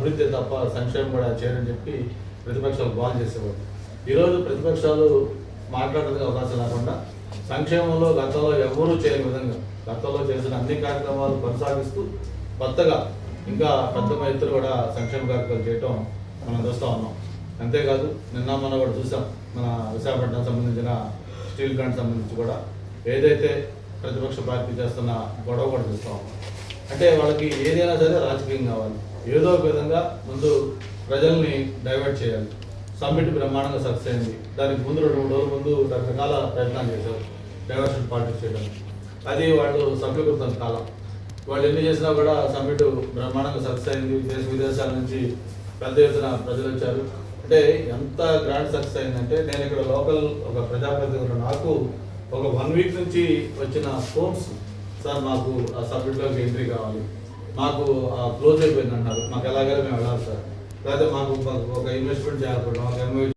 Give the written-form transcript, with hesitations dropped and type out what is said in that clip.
అభివృద్ధి తప్ప సంక్షేమం కూడా చేయరని చెప్పి ప్రతిపక్షాలు బాగా చేసేవారు. ఈరోజు ప్రతిపక్షాలు మాట్లాడడానికి అవకాశం లేకుండా సంక్షేమంలో గతంలో ఎవరూ చేయని విధంగా గతంలో చేసిన అన్ని కార్యక్రమాలు కొనసాగిస్తూ కొత్తగా ఇంకా పెద్ద ఎత్తున కూడా సంక్షేమ కార్యక్రమాలు చేయటం మనం చూస్తూ ఉన్నాం. అంతేకాదు నిన్న మనం కూడా చూసాం, మన విశాఖపట్నం సంబంధించిన స్టీల్ ప్లాంట్ సంబంధించి కూడా ఏదైతే ప్రతిపక్ష పార్టీ చేస్తున్న గొడవ కూడా చూస్తూ ఉన్నాం. అంటే వాళ్ళకి ఏదైనా సరే రాజకీయం కావాలి, ఏదో ఒక విధంగా ముందు ప్రజల్ని డైవర్ట్ చేయాలి. సమ్మిట్ బ్రహ్మాండంగా సక్సెస్ అయింది. దానికి ముందు 2-3 రోజుల ముందు రకరకాల ప్రయత్నాలు చేశారు డైవర్షన్ పాలిటిక్స్ చేయడానికి. అది వాళ్ళు సఫలీకృతం కాలం. వాళ్ళు ఎన్ని చేసినా కూడా సమ్మిట్ బ్రహ్మాండంగా సక్సెస్ అయింది. దేశ విదేశాల నుంచి పెద్ద ఎత్తున ప్రజలు వచ్చారు. అంటే ఎంత గ్రాండ్ సక్సెస్ అయిందంటే, నేను ఇక్కడ లోకల్ ఒక ప్రజాప్రతినిధులు నాకు ఒక 1 వీక్ నుంచి వచ్చిన ఫోన్స్, సార్ మాకు ఆ సబ్జెక్ట్లోకి ఎంట్రీ కావాలి, మాకు క్లోజ్ అయిపోయింది అంటారు, మాకు ఎలాగైనా మేము వెళ్ళాలి సార్, లేకపోతే మాకు ఒక ఇన్వెస్ట్మెంట్ చేయాలనుకుంటున్నాం, ఒక ఎంఓ